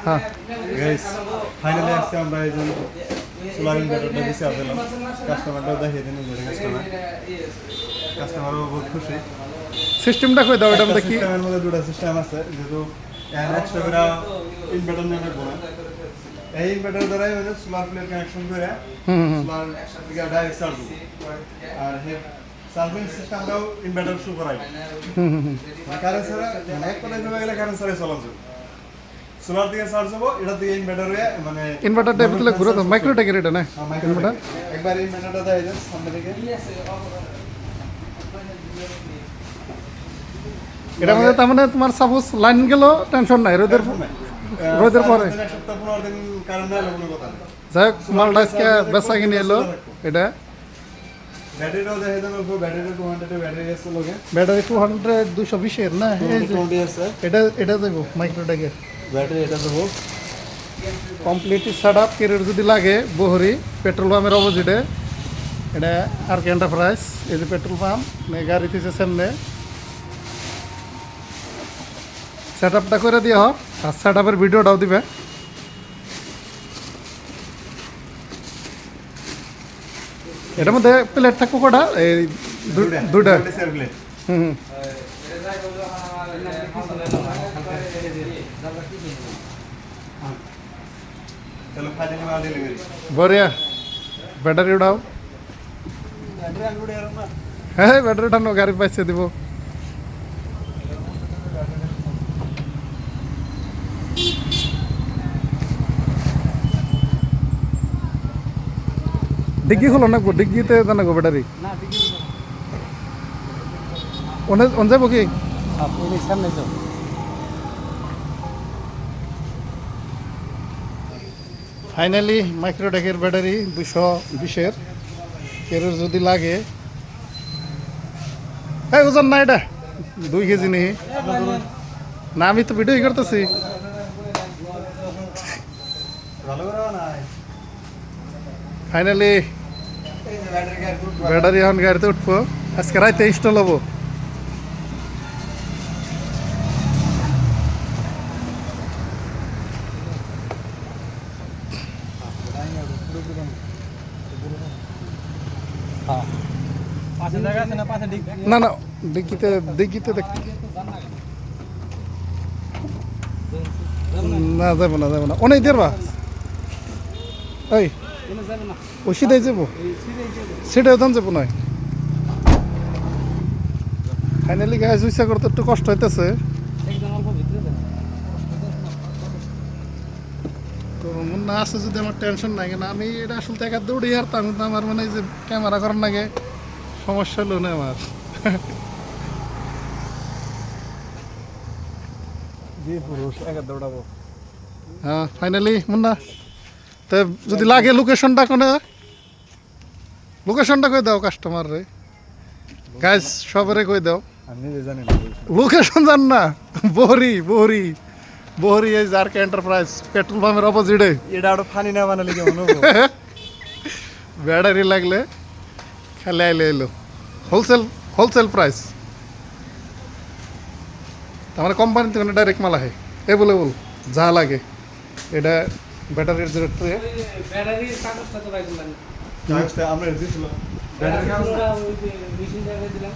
হ্যাঁ guys finally আজকে আমরা এই যে সোলার ইনভার্টারটা দিছি আপনাদের কাস্টমারটাও দেখিয়ে দিন যে কাস্টমারও বহুত খুশি। সিস্টেমটা কই দাও, এটার মধ্যে কি? সিস্টেমের মধ্যে দুটো সিস্টেম আছে, যেহেতু এক্সট্রা করে ইনভার্টার নেবে না, এই ইনভার্টার দ্বারাই মানে সোলার প্লেট কানেকশন করে সোলার থেকে ডাইরেক্ট চার্জ হবে। আর চার্জিং সিস্টেমটাও ইনভার্টার শু করাই কারেন্ট ছাড়া, মানে এক কথায় ভেবে গেলে কারেন্ট ছাড়াই চলা যাবে। সোলার থেকে চার্জ হবো, এটা দিয়ে ইনভার্টার হয়ে মানে ইনভার্টারটা ভিতরে ঘুরে দাও, মাইক্রোটেকের এটা না ইনভার্টার। একবার ইনভার্টারটা দেয় দেন সামনে থেকে। এটা মধ্যে তার মানে তোমার সাপোজ লাইন গেল টেনশন নাই, রোদের পরে এক সপ্তাহ 15 দিন কারেন্ট না এলে কোনো কথা নেই। যাই হোক মালটা আজকে বেচা কিনে এলো। এটা ব্যাটারিটাও দেখে দেন, অল্প ব্যাটারি 200 ব্যাটারি আছে লোকে, ব্যাটারি 200 220 এর না, এই যে 220 আছে এটা দেবো মাইক্রোটেকের ব্যাটারি, এটা দেবো কমপ্লিট সেটআপ। কেরিয়ার যদি লাগে বহরি পেট্রোল পাম্পের অপোজিটে, এটা আর কে এন্টারপ্রাইজ, এই যে পেট্রোল পাম্প গাড়ি থেকে সামনে সেটআপটা করে দিয়ে হোক, আর সেটআপের ভিডিওটাও দিবে। এটার মধ্যে প্লেট থাকবো কটা? এই দুইটা। হুম চলো ফাইনালি মাল ডেলিভারি। বড়িয়া। ব্যাটারি উঠাও। ব্যাটারি আনবো আর না, হ্যাঁ ব্যাটারি উঠানো, গাড়ি পাইছে দিব। ডিগ্গি খোলো না, ডিগ্গিতে জানাগো ব্যাটারি অন যাবো কি? সামনে যাও। ফাইনালি মাইক্রোটেকের ব্যাটারি 220-এর কেরোর যদি লাগে, হ্যাঁ ওজন না, এটা 2 কেজি নেই না, আমি তো ভিডিও করতেছি। ভালো করে নাই ফাইনালি এই যে ব্যাটারি গাড়ি গুড ব্যাটারি এখন গাড়িতে উঠবো, আজকে রাইতে ইনস্টল হবো। পাশে জায়গা আছে না, পাশে ডিগ না না ডিগ্গিতে দেখ না, যাবো না অনেক দেরবা এই ও সিধাই যাবো, সেটাও দাম যাবো নয়। ফাইনালি গাছ ইচ্ছা করতে একটু কষ্ট হইতেছে, তো মন না আছে যদি আমার টেনশন নাই, কেন আমি এটা আসলে একা দৌড়ি আর আমি তো আমার মানে যে ক্যামেরা করার নাগে সমস্যা হলো না আমার। পুরুষ একা দৌড়াবো। হ্যাঁ ফাইনালি মুন্না, তো যদি লাগে লোকেশনটা কই দাও কাস্টমার রে, গাইস সবারে কই দাও। আমি নিজে জানি না লোকেশন জান না? বহরি এই জারকে এন্টারপ্রাইজ পেট্রোল পাম্পের অপোজিটে। এটা আরো ফানি না বানালে কেমন হবো? ব্যাটারি লাগলে খেলে আইলে এলো হোলসেল প্রাইস, তার মানে কোম্পানি থেকে ডাইরেক্ট মাল আহে এভেলেবল যা লাগে। এটা ব্যাটারির যে ব্যাটারির কাগজটা তো রাখলাম, আমরা দিয়েছিল ব্যাটারি মেশিন দিলাম।